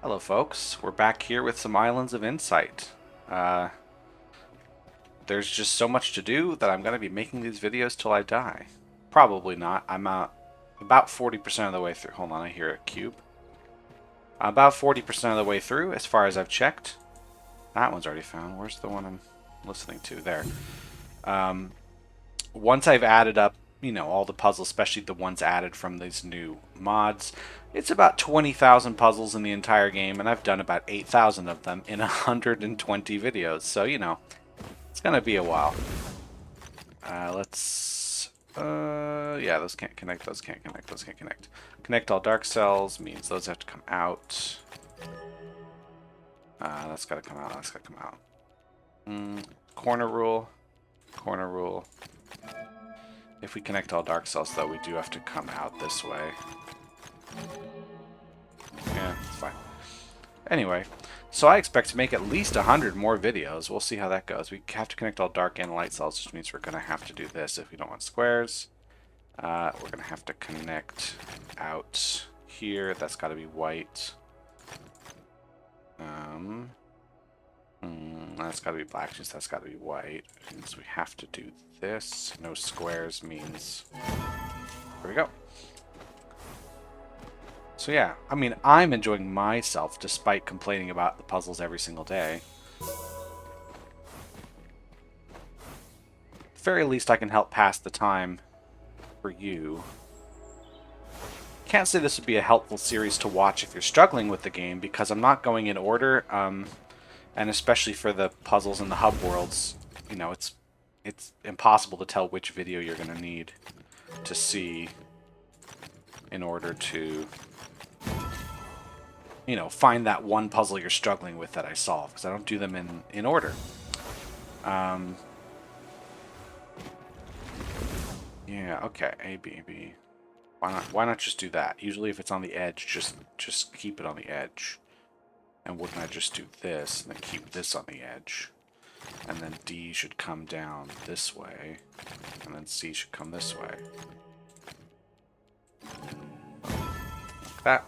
Hello folks, we're back here with some Islands of Insight. Uh, there's just so much to do that I'm going to be making these videos till I die. Probably not. I'm about 40% of the way through. Hold on, I hear a cube. About 40% of the way through as far as I've checked. That one's already found. Where's the one I'm listening to? There. Um, Once I've added up, all the puzzles, especially the ones added from these new mods, it's about 20,000 puzzles in the entire game, and I've done about 8,000 of them in 120 videos. So, it's going to be a while. Yeah, those can't connect, those can't connect, those can't connect. Connect all dark cells means those have to come out. That's got to come out, that's got to come out. Corner rule, corner rule. If we connect all dark cells, though, we do have to come out this way. Yeah, it's fine. Anyway, so I expect to make at least 100 more videos. We'll see how that goes. We have to connect all dark and light cells, which means we're going to have to do this if we don't want squares. We're going to have to connect out here. That's got to be white. That's got to be black, since that's got to be white. Means we have to do this. No squares means... There we go. So yeah, I mean, I'm enjoying myself despite complaining about the puzzles every single day. At the very least, I can help pass the time for you. Can't say this would be a helpful series to watch if you're struggling with the game, because I'm not going in order, and especially for the puzzles in the hub worlds, it's impossible to tell which video you're going to need to see in order to, find that one puzzle you're struggling with that I solve, because I don't do them in order. Yeah, okay, A, B, B. Why not just do that? Usually if it's on the edge, just keep it on the edge. And wouldn't I just do this and then keep this on the edge? And then D should come down this way, and then C should come this way. Like that.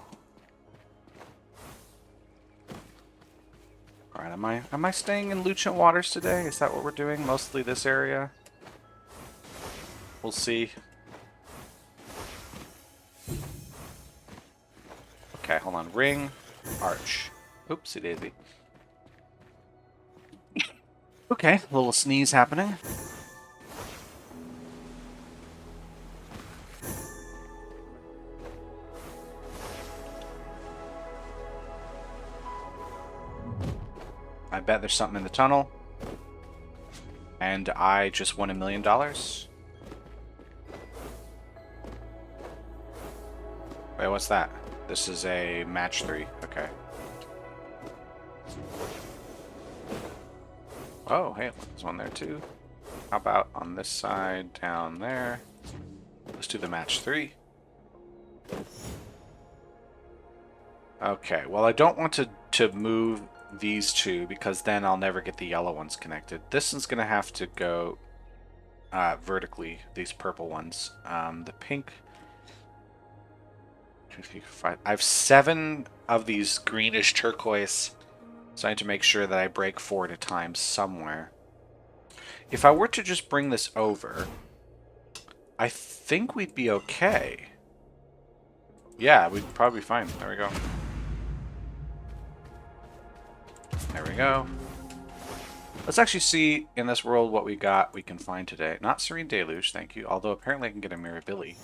Alright, am I staying in Lucent waters today? Is that what we're doing? Mostly this area? We'll see. Okay, hold on. Ring, arch. Oopsie daisy. Okay, a little sneeze happening. I bet there's something in the tunnel. And I just won $1 million. Wait, what's that? This is a match 3. Okay. Oh, hey, there's one there too. How about on this side, down there? Let's do the match 3. Okay, well, I don't want to move these two, because then I'll never get the yellow ones connected. This is going to have to go vertically, these purple ones. The pink... I have 7 of these greenish turquoise, so I need to make sure that I break 4 at a time somewhere. If I were to just bring this over, I think we'd be okay. Yeah, we'd probably be fine. There we go. There we go. Let's actually see in this world what we can find today. Not Serene Deluge, thank you. Although apparently I can get a Mirability.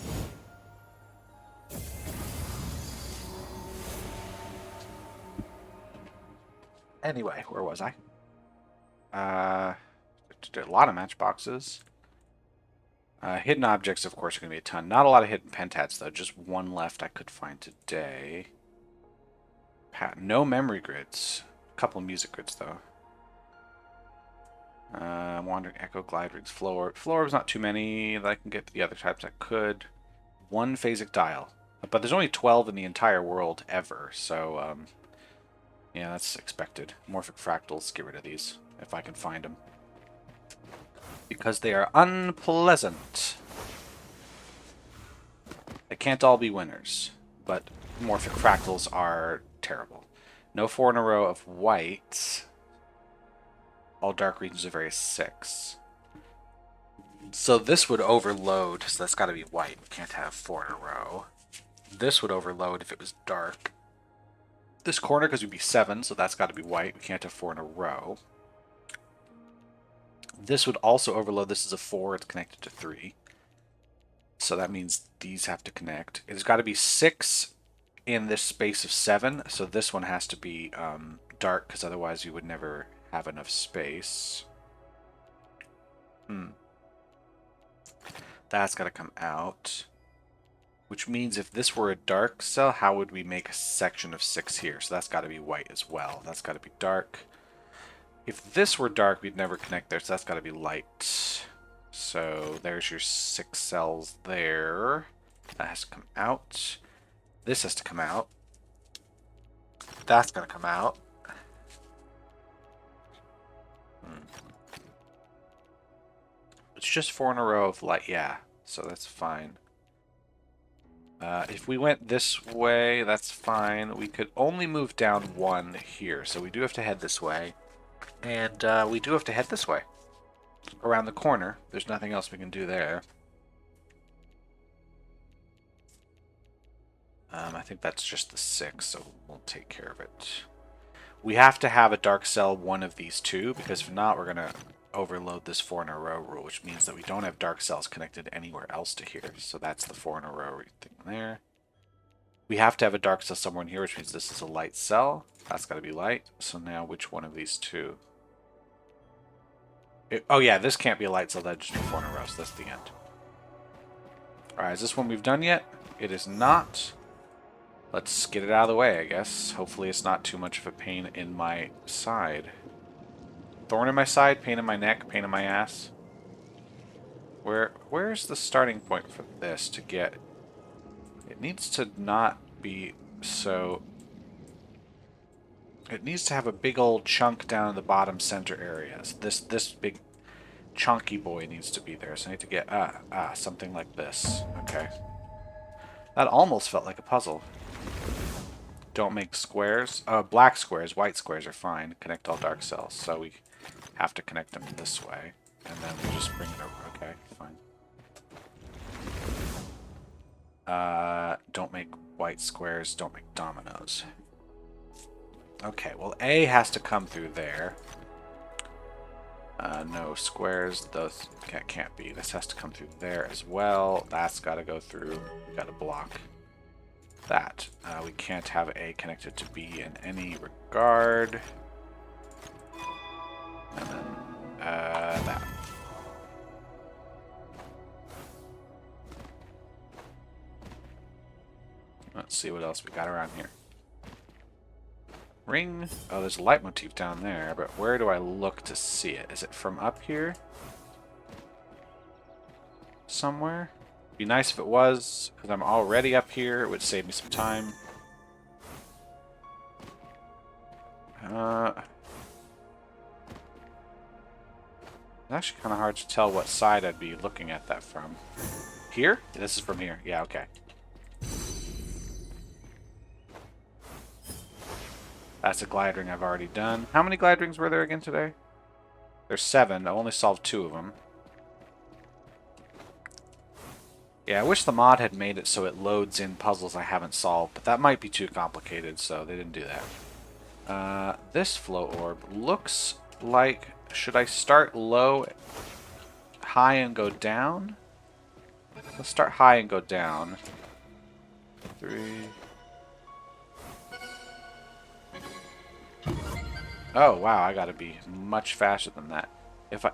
Anyway, where was I? A lot of matchboxes. Hidden objects, of course, are going to be a ton. Not a lot of hidden pentats, though. Just one left I could find today. No memory grids. A couple of music grids, though. Wandering Echo, Glide Rigs, Floor. Floor is not too many that I can get. The other types I could. One phasic dial. But there's only 12 in the entire world ever, so... yeah, that's expected. Morphic fractals, get rid of these, if I can find them. Because they are unpleasant. They can't all be winners, but morphic fractals are terrible. No 4 in a row of white. All dark regions of area 6. So this would overload, so that's got to be white. We can't have 4 in a row. This would overload if it was dark. This corner, because we'd be 7, so that's got to be white. We can't have 4 in a row. This would also overload. This is a 4. It's connected to 3. So that means these have to connect. It's got to be 6 in this space of 7. So this one has to be dark, because otherwise you would never have enough space. That's got to come out. Which means if this were a dark cell, how would we make a section of 6 here? So that's got to be white as well. That's got to be dark. If this were dark, we'd never connect there, so that's got to be light. So there's your 6 cells there. That has to come out. This has to come out. That's going to come out. It's just 4 in a row of light. Yeah, so that's fine. If we went this way, that's fine. We could only move down 1 here, so we do have to head this way. And we do have to head this way. Around the corner. There's nothing else we can do there. I think that's just the 6, so we'll take care of it. We have to have a dark cell one of these two, because if not, we're going to overload this 4 in a row rule, which means that we don't have dark cells connected anywhere else to here. So that's the 4 in a row thing there. We have to have a dark cell somewhere in here, which means this is a light cell. That's got to be light. So now which one of these two? Oh yeah, this can't be a light cell. That'd just be 4 in a row, so that's the end. Alright, is this one we've done yet? It is not. Let's get it out of the way, I guess. Hopefully it's not too much of a pain in my side. Thorn in my side, pain in my neck, pain in my ass. Where's the starting point for this to get... It needs to not be so... It needs to have a big old chunk down in the bottom center areas. This big chunky boy needs to be there. So I need to get something like this. Okay. That almost felt like a puzzle. Don't make squares. Black squares. White squares are fine. Connect all dark cells. So we have to connect them this way. And then we just bring it over. Okay, fine. Don't make white squares. Don't make dominoes. Okay, well, A has to come through there. No squares. Those can't be. This has to come through there as well. That's got to go through. We got to block that. We can't have A connected to B in any regard. And then that. Let's see what else we got around here. Ring. Oh, there's a leitmotif down there, but where do I look to see it? Is it from up here? Somewhere? Be nice if it was, because I'm already up here. It would save me some time. It's actually kind of hard to tell what side I'd be looking at that from. Here? This is from here. Yeah, okay. That's a glide ring I've already done. How many glide rings were there again today? There's 7. I only solved 2 of them. Yeah, I wish the mod had made it so it loads in puzzles I haven't solved, but that might be too complicated, so they didn't do that. This flow orb looks like... Should I start low, high, and go down? Let's start high and go down. 3... Oh, wow, I gotta be much faster than that.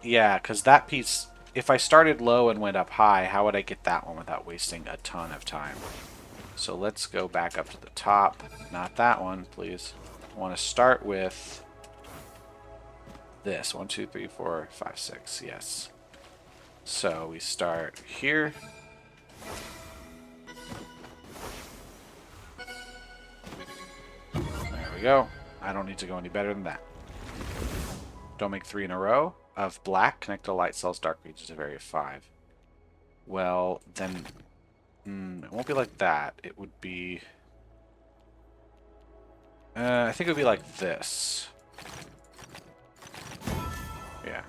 Yeah, because that piece... If I started low and went up high, how would I get that one without wasting a ton of time? So let's go back up to the top. Not that one, please. I want to start with this. 1, 2, 3, 4, 5, 6. Yes. So we start here. There we go. I don't need to go any better than that. Don't make 3 in a row of black. Connect to light cells, dark regions of area 5. Well, then it won't be like that. It would be... I think it would be like this. Yeah.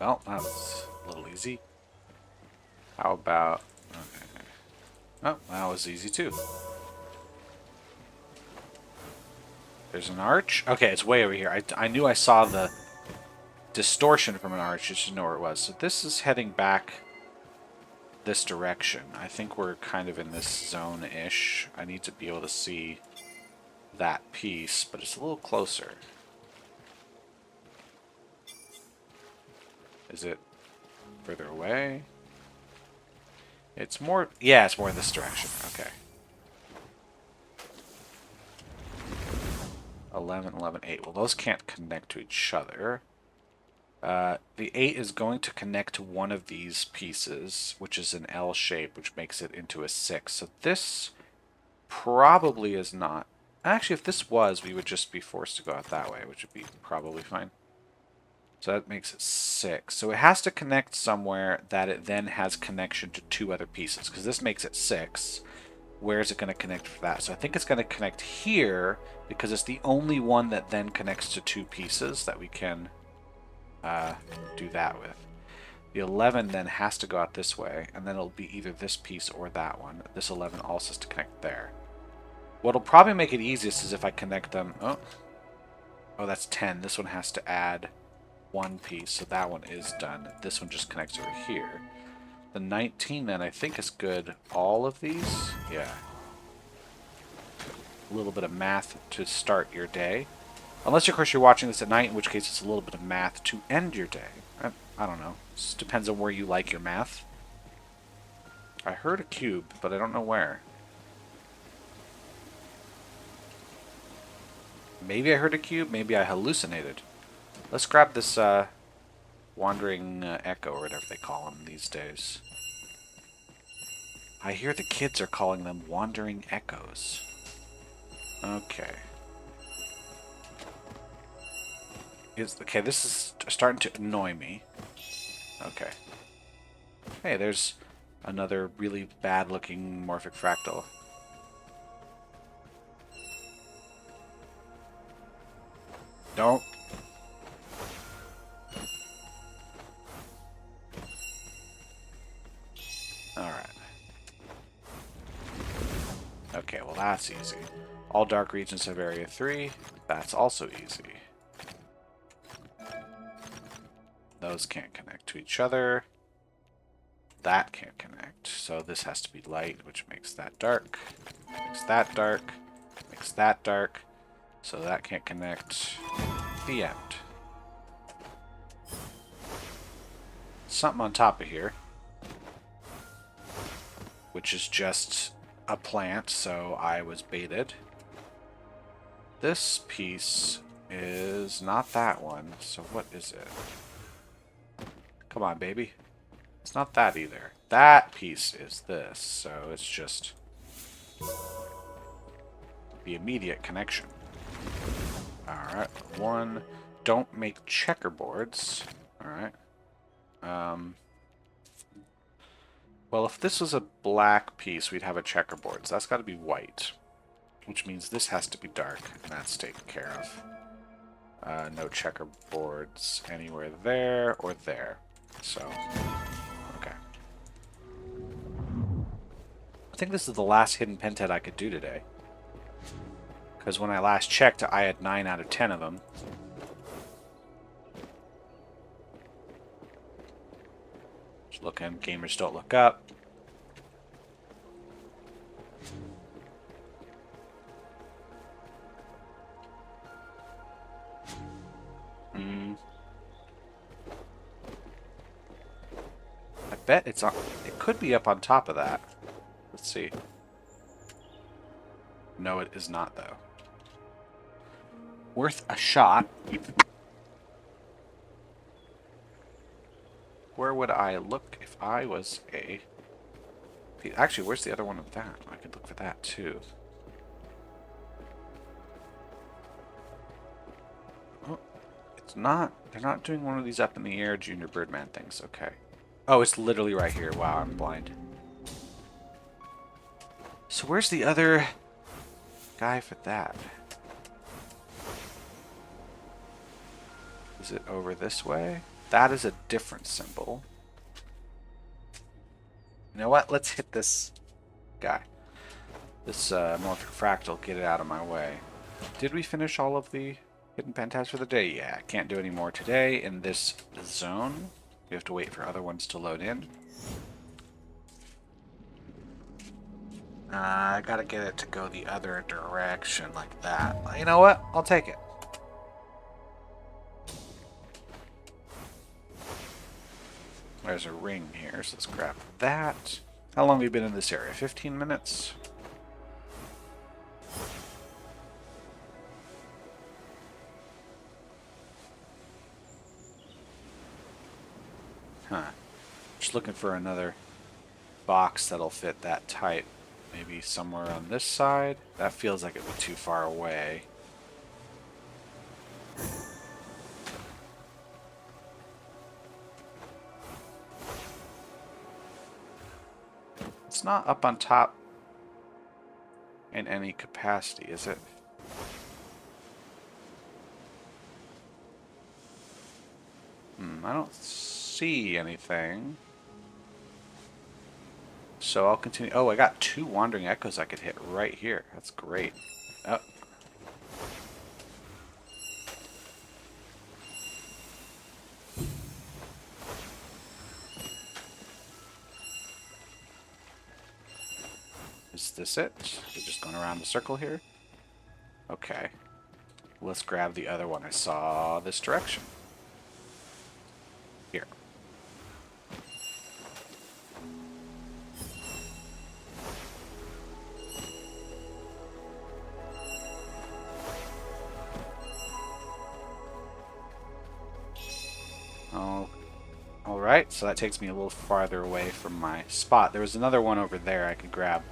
Well, that was a little easy. How about... Okay. Oh, that was easy too. There's an arch. Okay, it's way over here. I knew I saw the distortion from an arch, just didn't know where it was. So this is heading back this direction. I think we're kind of in this zone-ish. I need to be able to see that piece, but it's a little closer. Is it further away? It's more... Yeah, it's more in this direction. Okay. 11, 11, 8. Well, those can't connect to each other. The 8 is going to connect to one of these pieces, which is an L shape, which makes it into a 6. So this probably is not... Actually, if this was, we would just be forced to go out that way, which would be probably fine. So that makes it 6. So it has to connect somewhere that it then has connection to 2 other pieces, because this makes it 6. Where is it going to connect for that? So I think it's going to connect here, because it's the only one that then connects to 2 pieces that we can do that with. The 11 then has to go out this way, and then it'll be either this piece or that one. This 11 also has to connect there. What'll probably make it easiest is if I connect them... Oh, that's 10. This one has to add 1 piece, so that one is done. This one just connects over here. The 19 then I think is good. All of these? Yeah. A little bit of math to start your day. Unless, of course, you're watching this at night, in which case it's a little bit of math to end your day. I don't know. It just depends on where you like your math. I heard a cube, but I don't know where. Maybe I heard a cube, maybe I hallucinated. Let's grab this wandering echo, or whatever they call them these days. I hear the kids are calling them wandering echoes. Okay. Okay, this is starting to annoy me. Okay. Hey, there's another really bad-looking morphic fractal. Don't. Alright. Okay, well that's easy. All dark regions have area 3. That's also easy. Those can't connect to each other. That can't connect. So this has to be light, which makes that dark. Makes that dark. Makes that dark. So that can't connect. The end. Something on top of here, which is just a plant, so I was baited. This piece is not that one, so what is it? Come on, baby. It's not that either. That piece is this, so it's just the immediate connection. Alright, 1. Don't make checkerboards. Alright. Well, if this was a black piece, we'd have a checkerboard, so that's got to be white. Which means this has to be dark, and that's taken care of. No checkerboards anywhere there or there. So, okay. I think this is the last hidden pentet I could do today. Because when I last checked, I had 9 out of 10 of them. Just looking, gamers don't look up. I bet it's on. It could be up on top of that. Let's see. No, it is not, though. Worth a shot. Where would I look if I was a... Actually, where's the other one of that? I could look for that, too. Oh, it's not... They're not doing one of these up in the air Junior Birdman things. Okay. Oh, it's literally right here. Wow, I'm blind. So where's the other guy for that? Is it over this way? That is a different symbol. You know what? Let's hit this guy. This morphic fractal, get it out of my way. Did we finish all of the hidden pentas for the day? Yeah, can't do any more today in this zone. We have to wait for other ones to load in. I gotta get it to go the other direction like that. You know what? I'll take it. There's a ring here, so let's grab that. How long have you been in this area? 15 minutes? Huh. Just looking for another box that'll fit that tight. Maybe somewhere on this side? That feels like it would be too far away. It's not up on top in any capacity, is it? I don't see anything. So I'll continue. Oh, I got 2 wandering echoes I could hit right here. That's great. Oh. Is this it? We're just going around the circle here? Okay. Let's grab the other one. I saw this direction. Here. Oh, alright, so that takes me a little farther away from my spot. There was another one over there I could grab,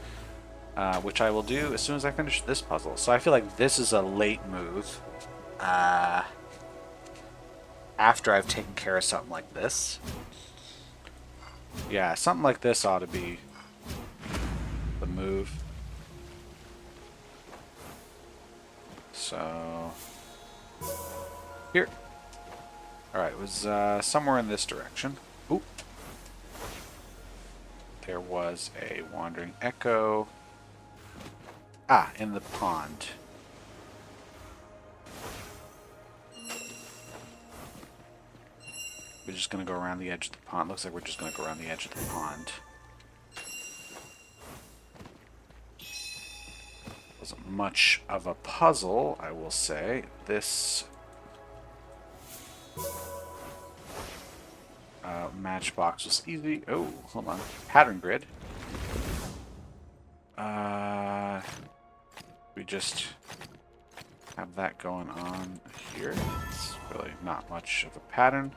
which I will do as soon as I finish this puzzle. So I feel like this is a late move. After I've taken care of something like this. Yeah, something like this ought to be the move. So, here. Alright, it was somewhere in this direction. Oop. There was a wandering echo. Ah, in the pond. We're just going to go around the edge of the pond. Looks like we're just going to go around the edge of the pond. Wasn't much of a puzzle, I will say. This matchbox was easy. Oh, hold on. Pattern grid. We just have that going on here. It's really not much of a pattern.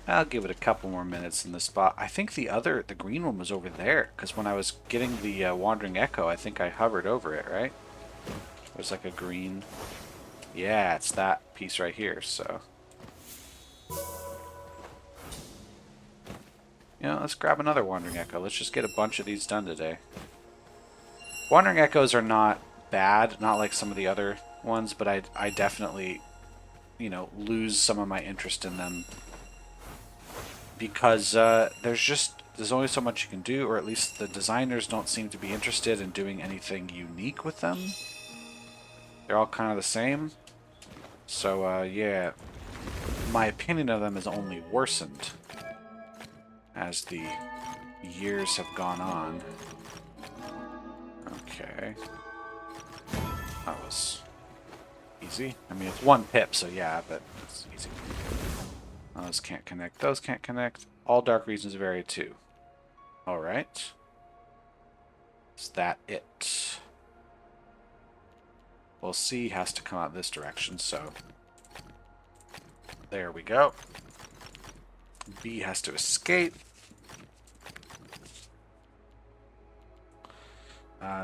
I'll give it a couple more minutes in this spot. I think the green one was over there, because when I was getting the wandering echo, I think I hovered over it, right? There's like a green... Yeah, it's that piece right here, so... You know, let's grab another wandering echo. Let's just get a bunch of these done today. Wandering echoes are not bad, not like some of the other ones, but I definitely, you know, lose some of my interest in them. Because there's only so much you can do, or at least the designers don't seem to be interested in doing anything unique with them. They're all kind of the same. So, yeah, my opinion of them has only worsened as the years have gone on. Okay. That was easy. I mean, it's 1 pip, so yeah, but it's easy. Those can't connect. Those can't connect. All dark regions of area 2. Alright. Is that it? Well, C has to come out this direction, so... There we go. B has to escape.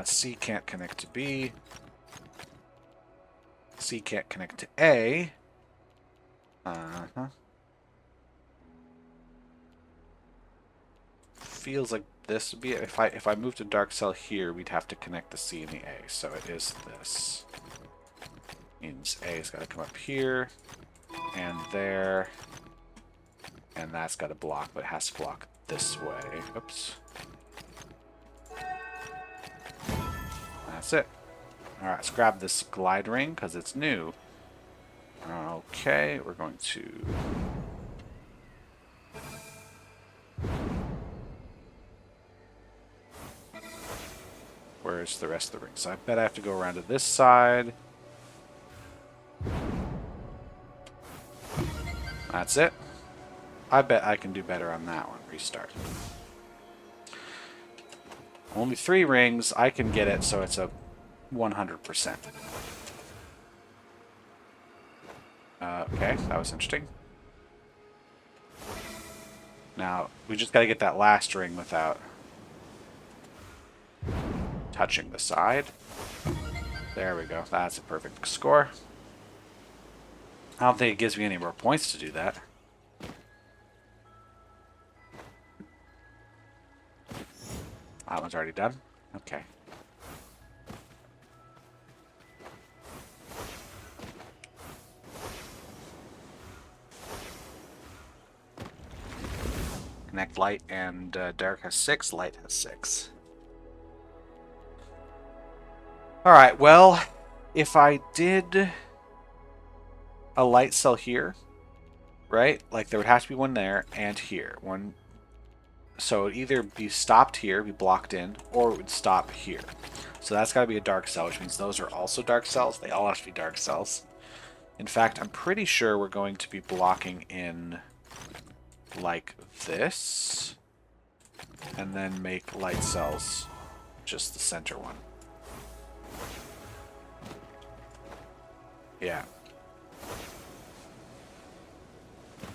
C can't connect to B. C can't connect to A. feels like this would be it. If I moved a dark cell here, we'd have to connect the C and the A. So it is this. Means A's got to come up here and there, and that's got to block, but it has to block this way. Oops. That's it. All right, let's grab this glide ring because it's new. Okay, we're going to. Where's the rest of the ring? So I bet I have to go around to this side. That's it. I bet I can do better on that one. Restart. Only 3 rings. I can get it, so it's a 100%. Okay, that was interesting. Now, we just got to get that last ring without touching the side. There we go. That's a perfect score. I don't think it gives me any more points to do that. That one's already done. Okay. Connect light and dark has 6. Light has 6. Alright, well, if I did a light cell here, right? Like there would have to be one there and here. One. So it would either be stopped here, be blocked in, or it would stop here. So that's got to be a dark cell, which means those are also dark cells. They all have to be dark cells. In fact, I'm pretty sure we're going to be blocking in like this, and then make light cells just the center one. Yeah.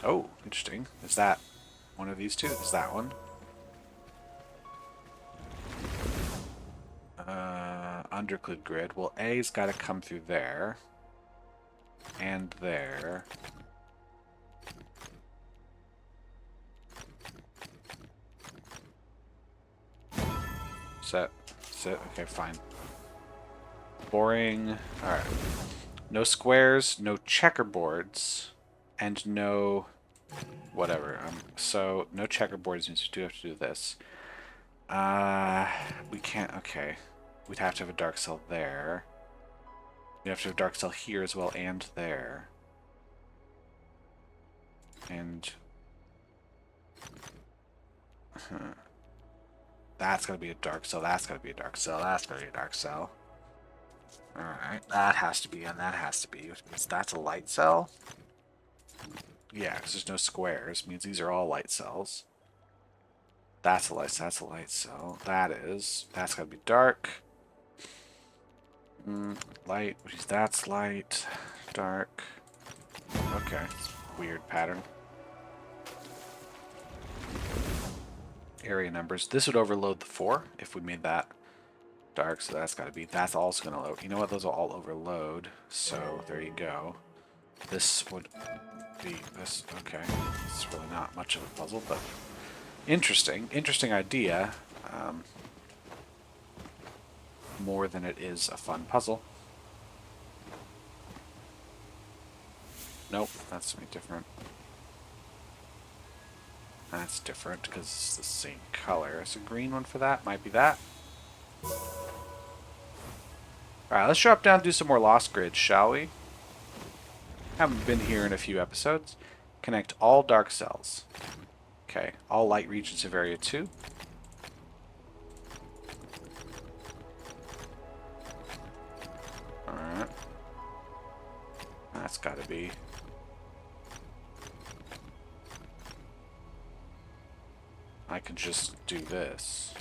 Oh, interesting. Is that one of these two? Is that one? Underclid grid. Well, A's got to come through there. And there. Set. Okay, fine. Boring. Alright. No squares, no checkerboards, and no whatever. So, no checkerboards means we do have to do this. We can't. Okay. We'd have to have a dark cell there. We have to have a dark cell here as well and there. And that's gotta be a dark cell. That's gotta be a dark cell. That's gotta be a dark cell. Alright, that has to be, and that has to be, which means that's a light cell. Yeah, because there's no squares. It means these are all light cells. That's a light cell. That's gotta be dark. Light, which is that's light. Dark. Okay, it's a weird pattern. Area numbers. This would overload the 4 if we made that dark, so that's got to be, that's also going to load. You know what, those will all overload, so there you go. This would be this. Okay, it's really not much of a puzzle, but interesting idea. More than it is a fun puzzle. Nope, that's something different. That's different because it's the same color. It's a green one for that. Might be that. Alright, let's drop down and do some more Lost Grids, shall we? Haven't been here in a few episodes. Connect all dark cells. Okay, all light regions of area 2. Alright. That's gotta be. I can just do this.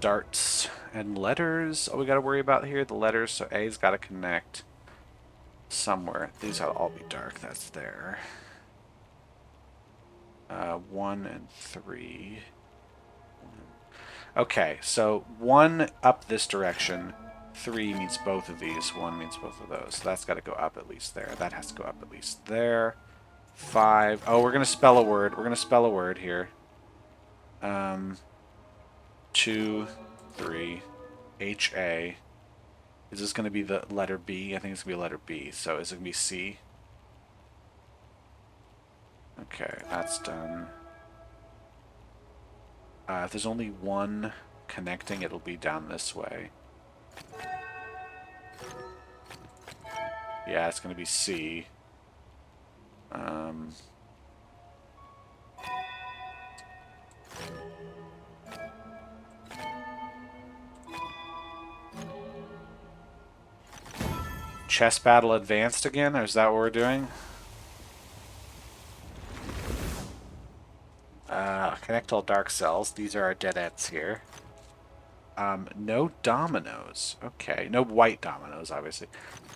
Darts and letters. Oh, we gotta worry about here. The letters, so A's gotta connect somewhere. These will all be dark. That's there. 1 and 3. Okay, so 1 up this direction, 3 means both of these. 1 means both of those. So that's got to go up at least there. That has to go up at least there. 5. Oh, we're going to spell a word. We're going to spell a word here. 2, 3, H-A. Is this going to be the letter B? I think it's going to be a letter B. So is it going to be C? Okay, that's done. If there's only one connecting, it'll be down this way. Yeah, it's going to be C. Chess battle advanced again? Or is that what we're doing? Connect all dark cells. These are our dead ends here. No dominoes. Okay, no white dominoes, obviously.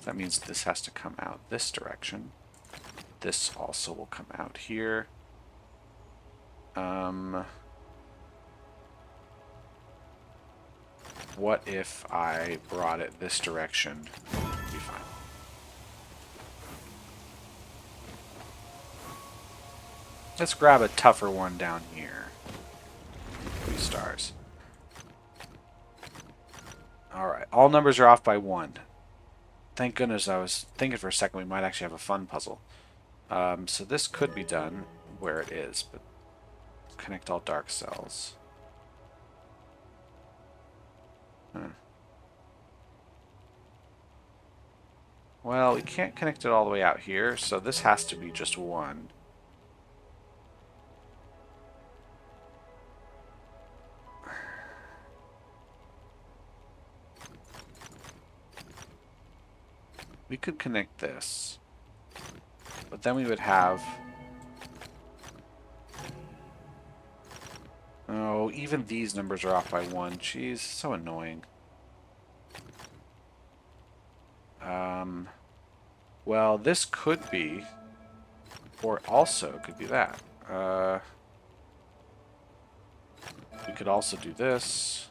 That means this has to come out this direction. This also will come out here. What if I brought it this direction? It'd be fine. Let's grab a tougher one down here. 3 stars. Alright, all numbers are off by 1. Thank goodness. I was thinking for a second we might actually have a fun puzzle. So this could be done where it is, but connect all dark cells. Well, we can't connect it all the way out here, so this has to be just 1. We could connect this, but then we would have... Oh, even these numbers are off by 1. Jeez, so annoying. Well, this could be, or also could be that. We could also do this.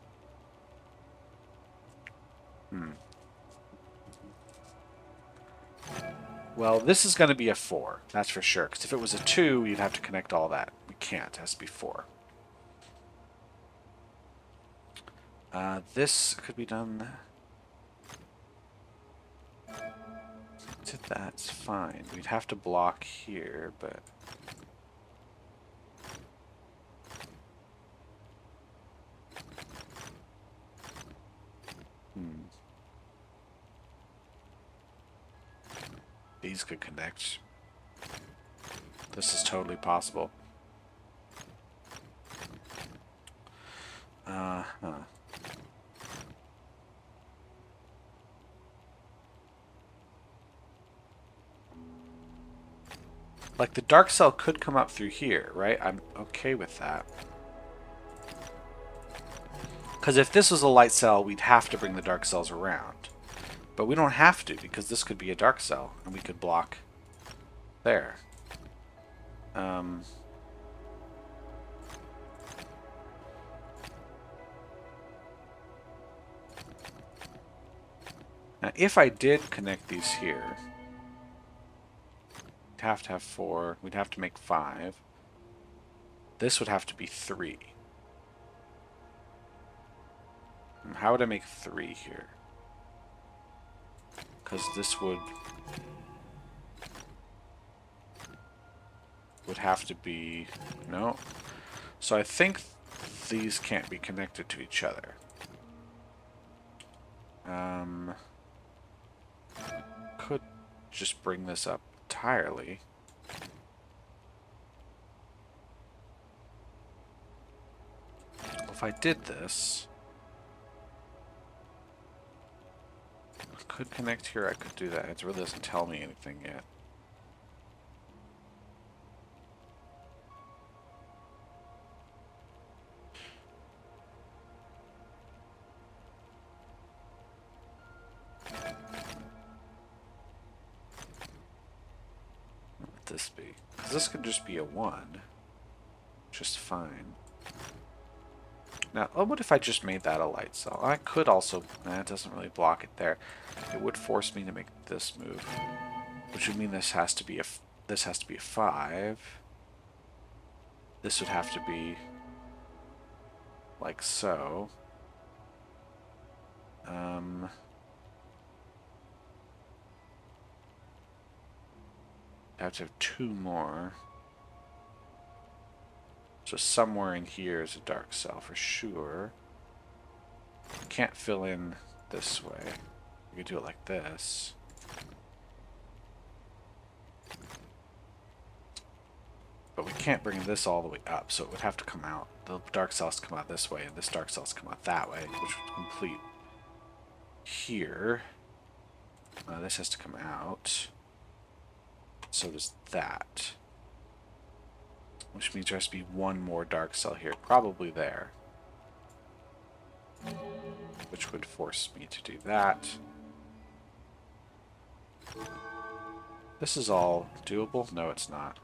Well, this is going to be a 4, that's for sure. Because if it was a 2, you'd have to connect all that. We can't. It has to be 4. This could be done. That's fine. We'd have to block here, but... These could connect. This is totally possible. Like, the dark cell could come up through here, right? I'm okay with that. Because if this was a light cell, we'd have to bring the dark cells around. But we don't have to, because this could be a dark cell, and we could block there. Now, if I did connect these here, we'd have to have 4. We'd have to make 5. This would have to be 3. How would I make 3 here? Because this would have to be... No. So I think these can't be connected to each other. Could just bring this up entirely. If I did this... could connect here, I could do that. It really doesn't tell me anything yet. What would this be? Because this could just be a 1. Just fine. Now, oh, what if I just made that a light cell? I could also... It doesn't really block it there. It would force me to make this move, which would mean this has to be a 5. This would have to be like so. I have to have 2 more. So somewhere in here is a dark cell for sure. Can't fill in this way. We could do it like this. But we can't bring this all the way up, so it would have to come out. The dark cells come out this way, and this dark cells come out that way, which would complete here. This has to come out. So does that. Which means there has to be 1 more dark cell here, probably there. Which would force me to do that. This is all doable? No, it's not.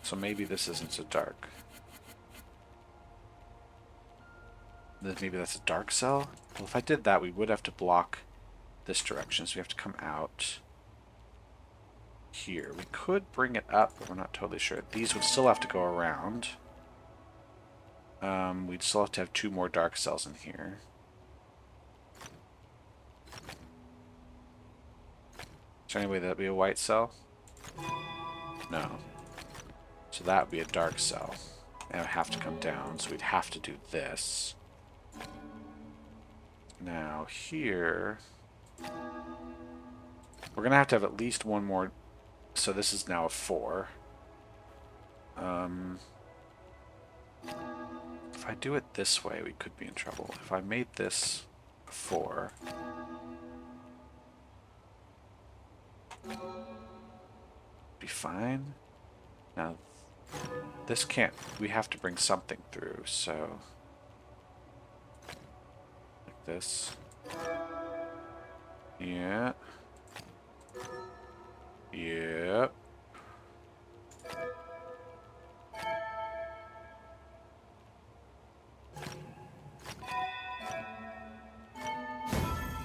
So maybe this isn't so dark. Maybe that's a dark cell? Well, if I did that, we would have to block this direction, so we have to come out here. We could bring it up, but we're not totally sure. These would still have to go around. We'd still have to have 2 more dark cells in here. Is there any way that'd be a white cell? No. So that would be a dark cell. And it would have to come down, so we'd have to do this. Now here... We're going to have at least 1 more... So this is now a 4. If I do it this way, we could be in trouble. If I made this a 4... Be fine. Now, this can't... We have to bring something through, so... Like this. Yeah. Yep.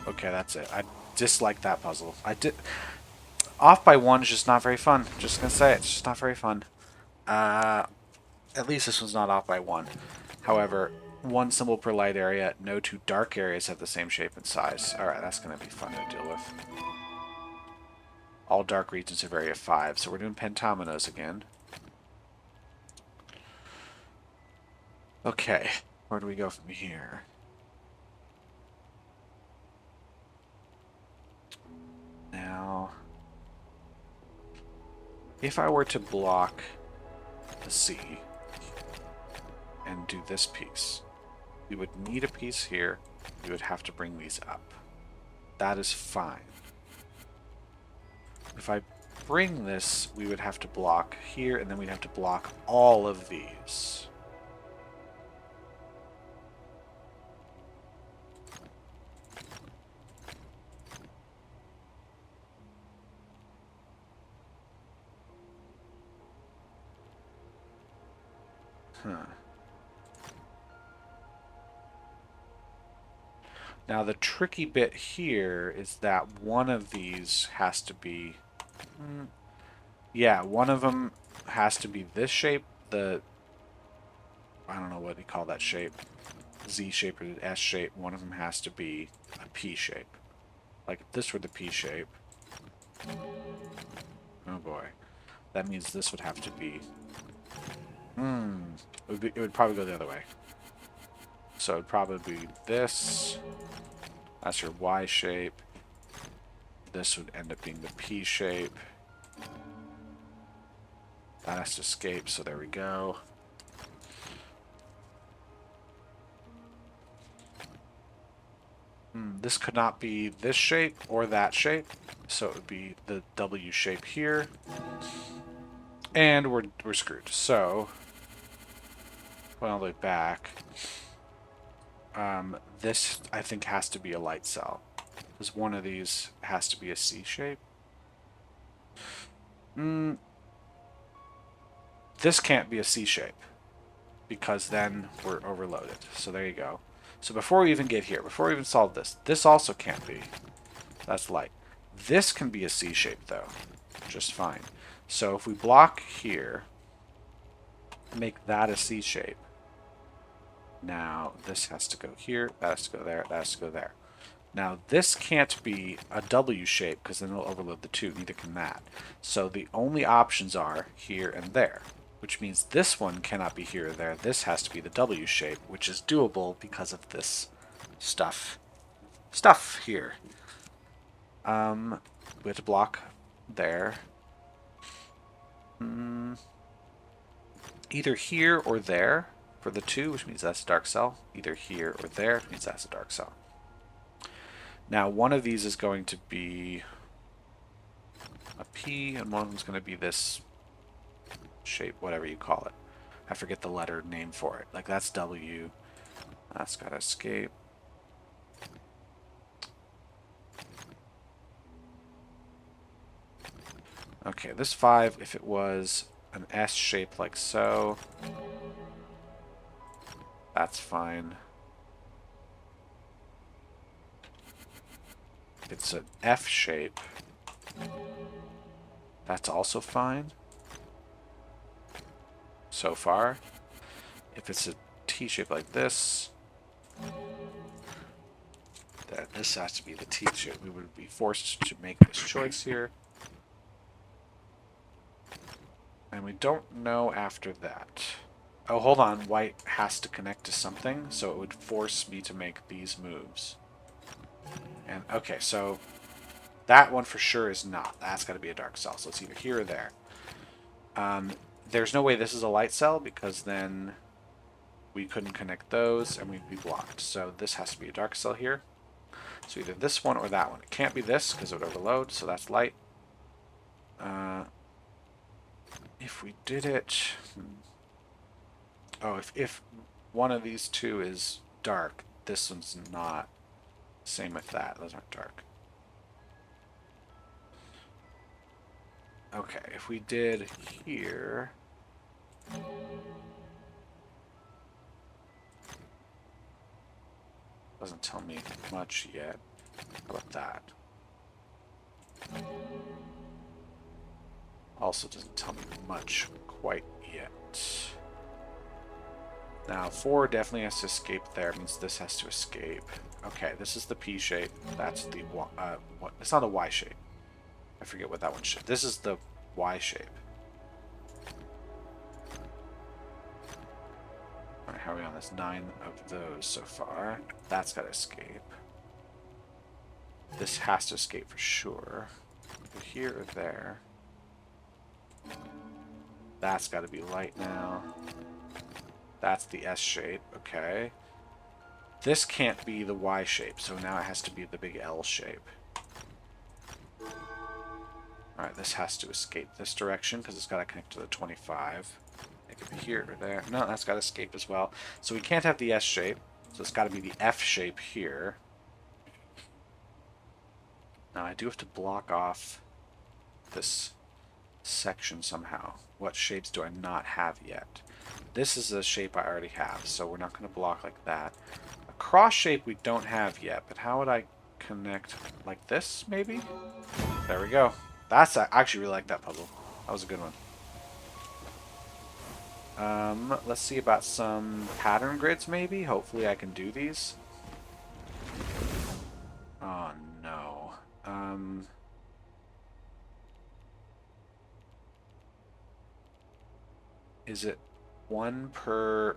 Okay, that's it. I dislike that puzzle. Off by 1 is just not very fun. Just gonna say it. It's just not very fun. At least this one's not off by 1. However, 1 symbol per light area. No 2 dark areas have the same shape and size. Alright, that's gonna be fun to deal with. All dark regions have area 5. So we're doing pentominoes again. Okay, where do we go from here? Now, if I were to block the C and do this piece, we would need a piece here. We would have to bring these up. That is fine. If I bring this, we would have to block here, and then we'd have to block all of these. Now the tricky bit here is that one of these has to be... yeah, one of them has to be this shape. I don't know what you call that shape. Z shape or the S shape. One of them has to be a P shape. Like if this were the P shape. Oh boy. That means this would have to be... It would probably go the other way. So it would probably be this. That's your Y shape. This would end up being the P shape. That has to escape, so there we go. This could not be this shape or that shape, so it would be the W shape here. And we're screwed. So, going all the way back, this I think has to be a light cell, because one of these has to be a C shape. This can't be a C shape, because then we're overloaded. So there you go. So before we even get here, before we even solve this, this also can't be. That's light. This can be a C shape though, just fine. So if we block here, make that a C shape. Now this has to go here, that has to go there, that has to go there. Now this can't be a W shape because then it'll overload the two, neither can that. So the only options are here and there, which means this one cannot be here or there. This has to be the W shape, which is doable because of this stuff here. We have to block there. Either here or there for the 2, which means that's a dark cell. Either here or there, which means that's a dark cell. Now, one of these is going to be a P, and one of them is going to be this shape, whatever you call it. I forget the letter name for it. Like, that's W. That's got to escape. Okay, this 5, if it was an S shape like so, that's fine. If it's an F shape, that's also fine. So far. If it's a T shape like this, then this has to be the T shape. We would be forced to make this choice here. And we don't know after that. Oh, hold on. White has to connect to something, so it would force me to make these moves. And okay, so that one for sure is not. That's got to be a dark cell, so it's either here or there. There's no way this is a light cell because then we couldn't connect those and we'd be blocked. So this has to be a dark cell here. So either this one or that one. It can't be this because it would overload, so that's light. If we did it... Oh, if one of these two is dark, this one's not. Same with that. Those aren't dark. Okay, if we did here... Doesn't tell me much yet. How about that? Also doesn't tell me much quite yet. Now 4 definitely has to escape there. It means this has to escape. Okay, this is the P shape. That's the what? It's not a Y shape. I forget what that one should. This is the Y shape. All right, how are we on this? 9 of those so far. That's got to escape. This has to escape for sure. Either here or there. That's got to be light now. That's the S shape. Okay. This can't be the Y shape, so now it has to be the big L shape. Alright, this has to escape this direction because it's got to connect to the 25. It could be here or there. No, that's got to escape as well. So we can't have the S shape, so it's got to be the F shape here. Now I do have to block off this section somehow. What shapes do I not have yet? This is a shape I already have, so we're not going to block like that. A cross shape we don't have yet, but how would I connect like this, maybe? There we go. That's, I actually really like that puzzle. That was a good one. Let's see about some pattern grids, maybe? Hopefully I can do these. Oh, no. Is it one per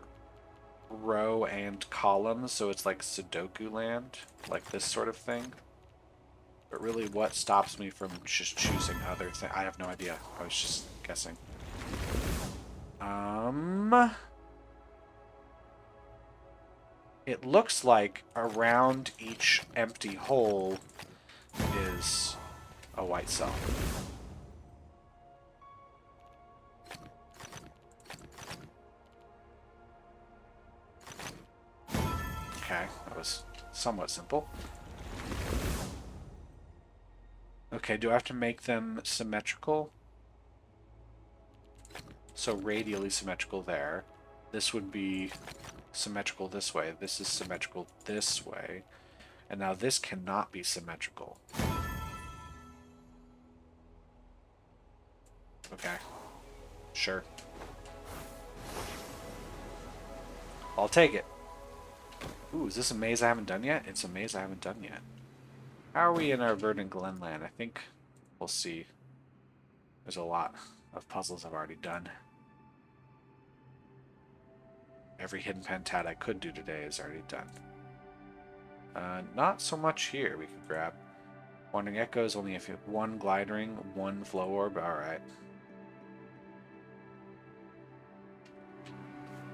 row and column, so it's like Sudoku land, like this sort of thing? But really, what stops me from just choosing other things? I have no idea. I was just guessing. It looks like around each empty hole is a white cell. Okay, that was somewhat simple. Okay, do I have to make them symmetrical? So radially symmetrical there. This would be symmetrical this way. This is symmetrical this way. And now this cannot be symmetrical. Okay. Sure. I'll take it. Ooh, is this a maze I haven't done yet? It's a maze I haven't done yet. How are we in our Verdant Glen land? I think we'll see. There's a lot of puzzles I've already done. Every hidden pentat I could do today is already done. Not so much here we could grab. Wandering Echoes, only if you have one glide ring, one flow orb. Alright.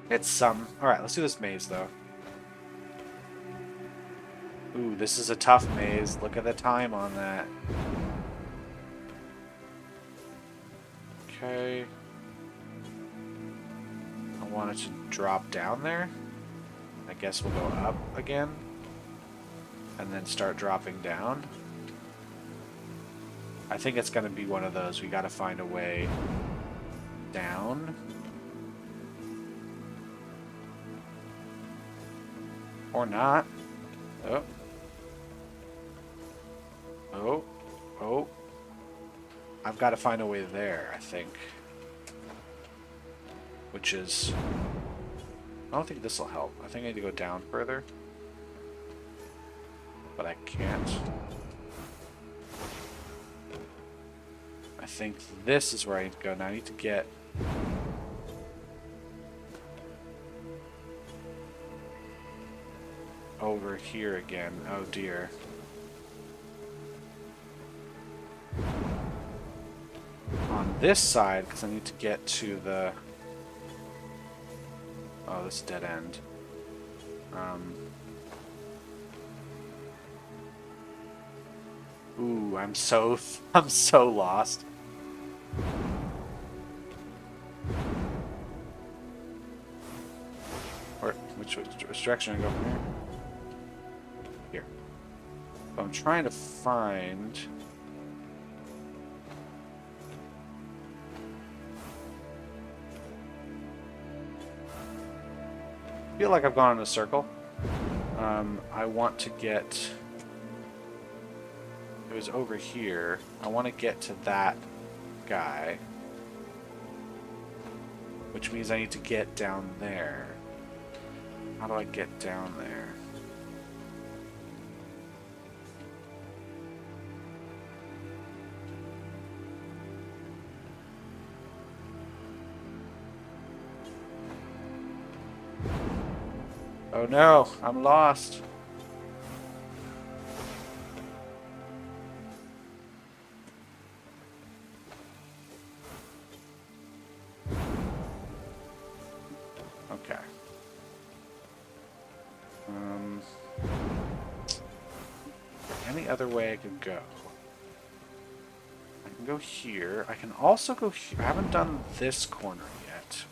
It's some. Alright, let's do this maze though. Ooh, this is a tough maze. Look at the time on that. Okay. I want it to drop down there. I guess we'll go up again. And then start dropping down. I think it's going to be one of those. We got to find a way down. Or not. Oh. Oh. Oh. I've got to find a way there, I think. Which is... I don't think this will help. I think I need to go down further. But I can't. I think this is where I need to go. Now I need to get... over here again. Oh dear. On this side, because I need to get to the... Oh, this is dead end. Ooh, I'm so lost. Or which direction I go from here? Here. So I'm trying to find. I feel like I've gone in a circle. I want to get. It was over here. I want to get to that guy. Which means I need to get down there. How do I get down there? Oh no, I'm lost. Okay. Any other way I could go? I can go here. I can also go here. I haven't done this corner yet.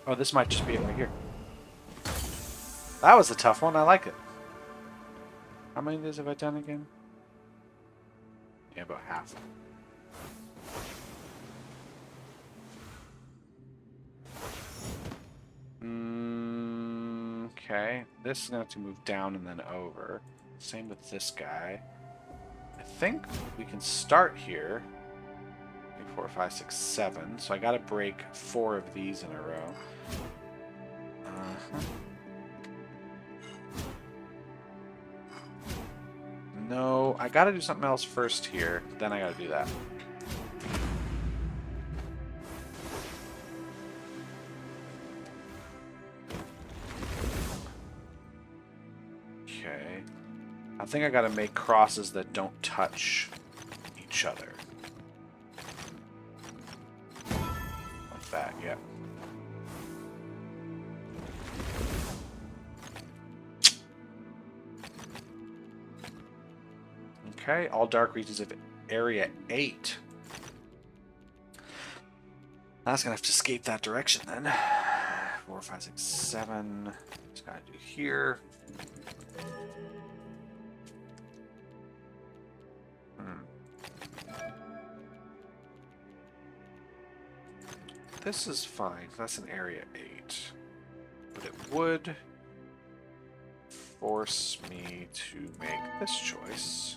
Oh, this might just be it right here. That was a tough one. I like it. How many of these have I done again? Yeah, about half. Okay, this is going to have to move down and then over. Same with this guy. I think we can start here. 4, 5, 6, 7. So I got to break 4 of these in a row. No, I got to do something else first here. Then I got to do that. Okay. I think I got to make crosses that don't touch each other. Like that, yeah. Okay, all dark regions of area 8. That's gonna have to escape that direction then. 4, 5, 6, 7. Just gotta do here. this is fine. That's an area 8. But it would force me to make this choice.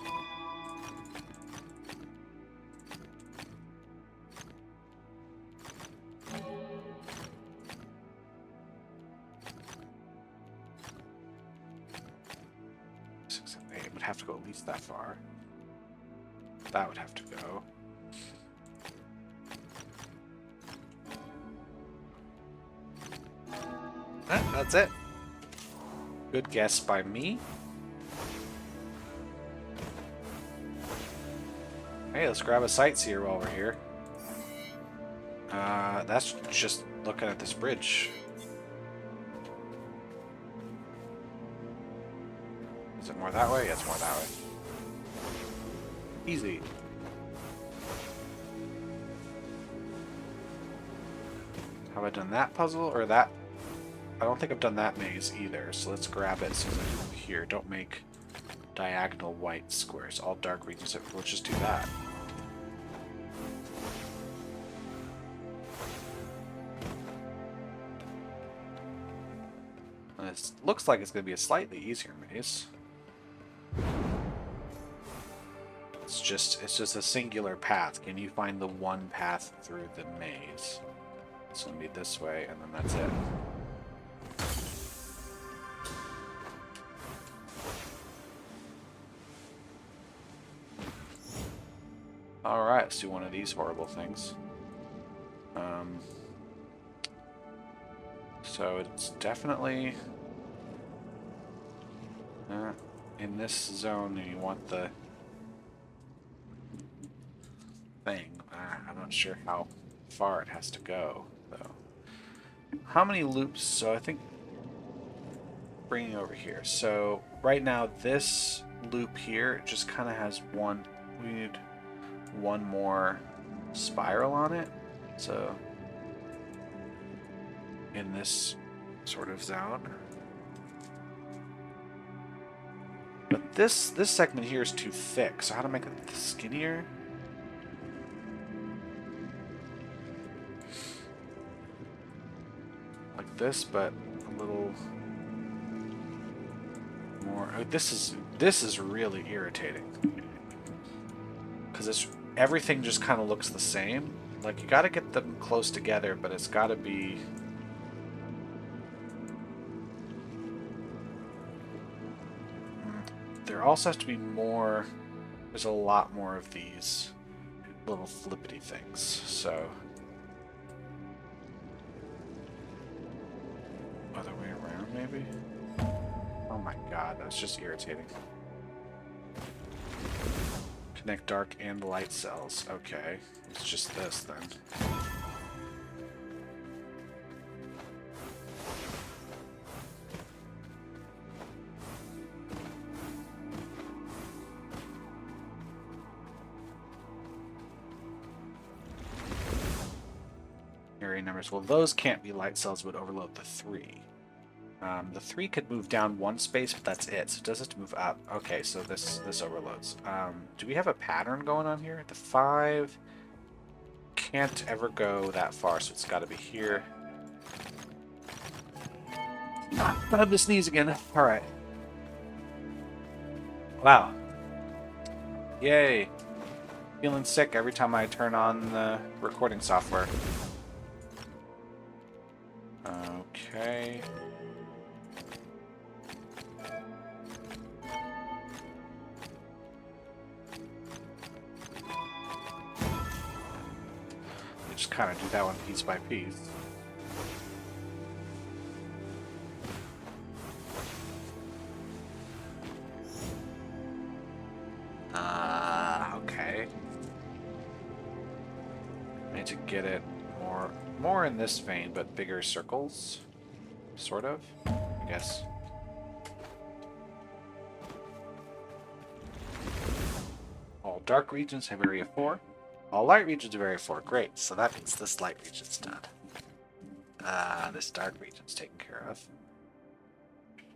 It would have to go at least that far. That would have to go. That's it. Good guess by me. Hey, let's grab a sightseer while we're here. That's just looking at this bridge. Is it more that way? Yeah, it's more that way. Easy. Have I done that puzzle or that? I don't think I've done that maze either, so let's grab it as soon as I do here. Don't make diagonal white squares. All dark regions. Let's just do that. And it looks like it's going to be a slightly easier maze. It's just a singular path. Can you find the one path through the maze? It's going to be this way, and then that's it. Alright, let's do one of these horrible things. So it's definitely in this zone, and you want the thing. I'm not sure how far it has to go, though. How many loops? So I think bringing over here. So right now, this loop here just kind of has one. We need one more spiral on it. So in this sort of zone. But this segment here is too thick, so how to make it skinnier? Like this, but a little more. This is really irritating. Because everything just kind of looks the same. Like, you gotta get them close together, but it's gotta be... There also has to be more... There's a lot more of these little flippity things, so... Other way around, maybe? Oh my god, that's just irritating. Connect dark and light cells. Okay, it's just this then. Area numbers. Well, those can't be light cells, would overload the 3. The 3 could move down one space, but that's it. So it does have to move up. Okay, so this overloads. Do we have a pattern going on here? The 5 can't ever go that far, so it's got to be here. I have to sneeze again. All right. Wow. Yay. Feeling sick every time I turn on the recording software. Okay. Just kind of do that one piece by piece. Okay. I need to get it more in this vein, but bigger circles, sort of, I guess. All dark regions have area 4. All light regions have area 4. Great. So that means this light region's done. This dark region's taken care of.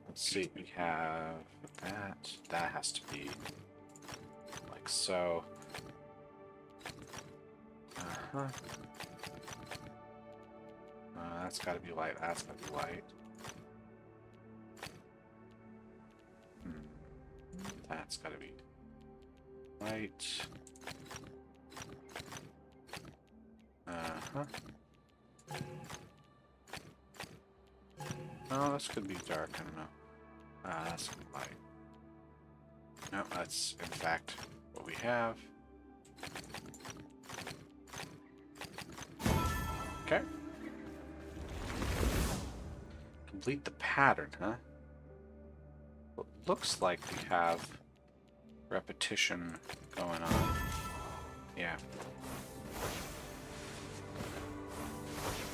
Let's see. We have that. That has to be like so. That's gotta be light. That's gotta be light. That's gotta be light. Uh-huh. Oh, this could be dark. I don't know. That's gonna be light. No, that's in fact what we have. Okay. Complete the pattern, huh? Well, it looks like we have repetition going on. Yeah.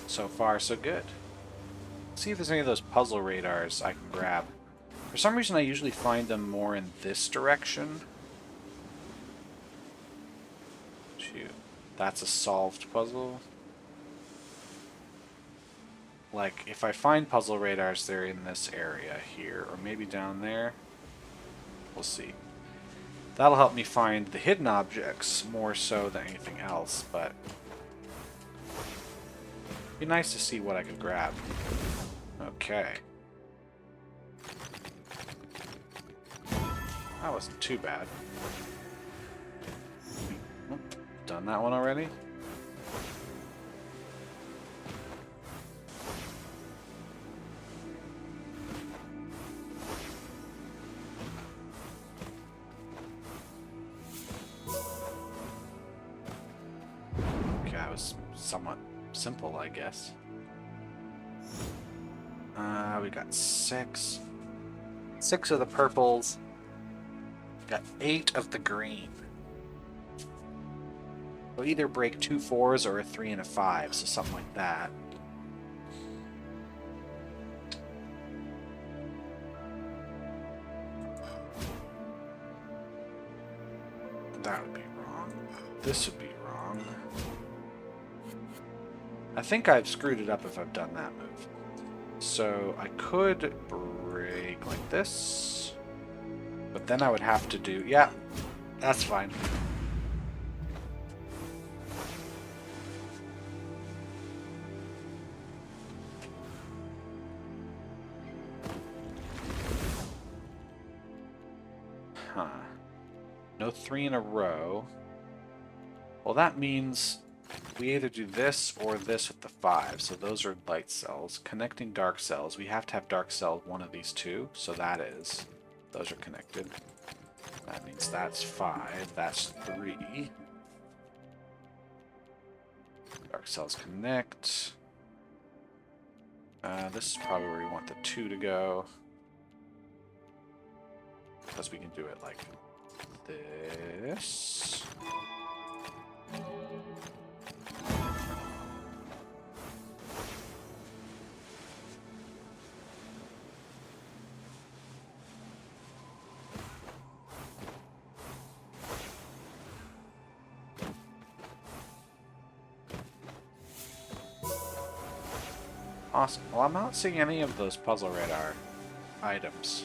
So far, so good. Let's see if there's any of those puzzle radars I can grab. For some reason, I usually find them more in this direction. Shoot. That's a solved puzzle. Like, if I find puzzle radars, they're in this area here, or maybe down there. We'll see. That'll help me find the hidden objects more so than anything else, but it'd be nice to see what I could grab. Okay. That wasn't too bad. Oh, done that one already? Was somewhat simple, I guess. We got 6. 6 of the purples. Got 8 of the green. We'll either break 2 4s or a 3 and a 5, so something like that. That would be wrong. This would be wrong. I think I've screwed it up if I've done that move. So I could break like this, but then I would have to do... Yeah, that's fine. Huh. No 3 in a row. Well, that means... we either do this or this with the 5, so those are light cells. Connecting dark cells, we have to have dark cell one of these two, so that is. Those are connected. That means that's 5, that's 3. Dark cells connect. This is probably where we want the 2 to go. Because we can do it like this. Awesome. Well, I'm not seeing any of those puzzle radar items.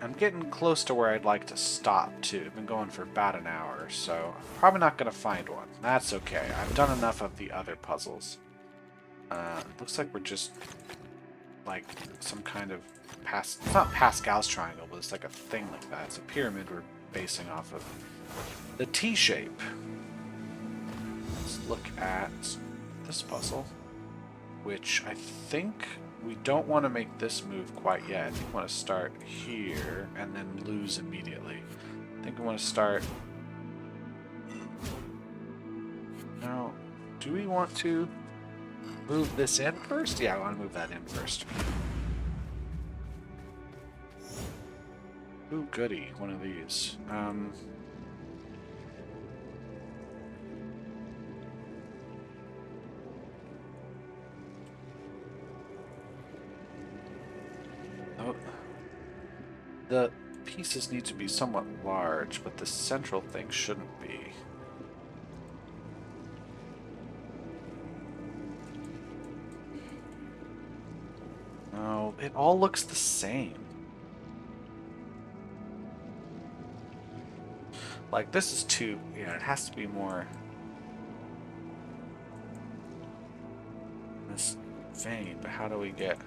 I'm getting close to where I'd like to stop, too. I've been going for about an hour, so I'm probably not going to find one. That's okay. I've done enough of the other puzzles. Looks like we're just, like, some kind of... It's not Pascal's triangle, but it's like a thing like that. It's a pyramid we're basing off of. The T-shape. Let's look at this puzzle, which I think we don't want to make this move quite yet. We want to start here and then lose immediately. I think we want to start... Now, do we want to move this in first? Yeah, I want to move that in first. Ooh, goody, one of these. The pieces need to be somewhat large, but the central thing shouldn't be. No, it all looks the same. Like, this is too... Yeah, it has to be more... vein, but how do we get...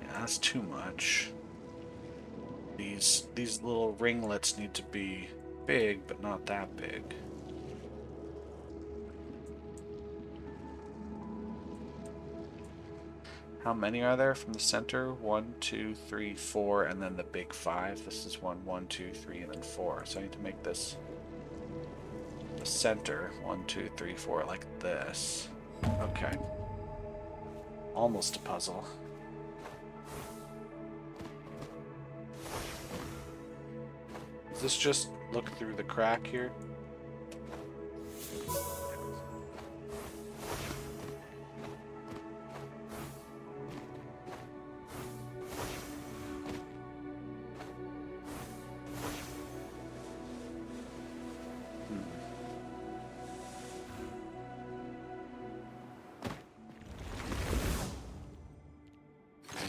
Yeah, that's too much. These little ringlets need to be big, but not that big. How many are there from the center? 1, 2, 3, 4, and then the big 5. This is 1, 1, 2, 3, and then 4. So I need to make this the center. 1, 2, 3, 4, like this. Okay. Almost a puzzle. Does this just look through the crack here?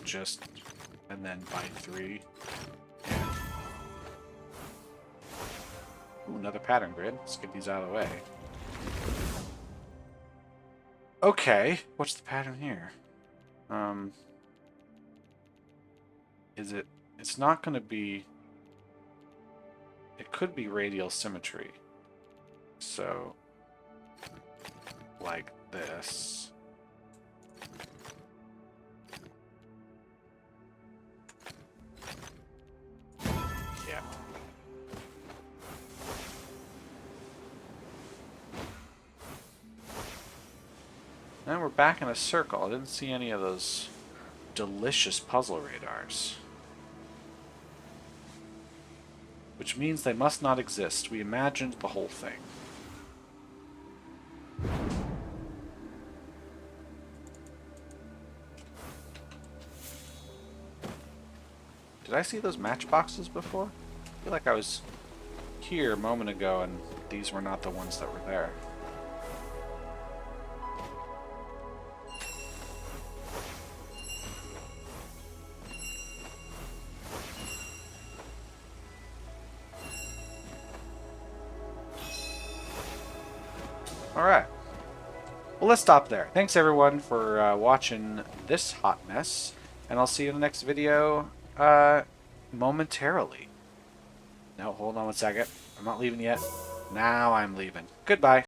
Just, and then by 3. Ooh, another pattern grid. Let's get these out of the way. Okay, what's the pattern here? Is it... It's not going to be... It could be radial symmetry. So, like this. Yeah. And we're back in a circle. I didn't see any of those delicious puzzle radars. Which means they must not exist. We imagined the whole thing. Did I see those matchboxes before? I feel like I was here a moment ago and these were not the ones that were there. Alright. Well, let's stop there. Thanks everyone for watching this hot mess, and I'll see you in the next video momentarily. No, hold on one second. I'm not leaving yet. Now I'm leaving. Goodbye.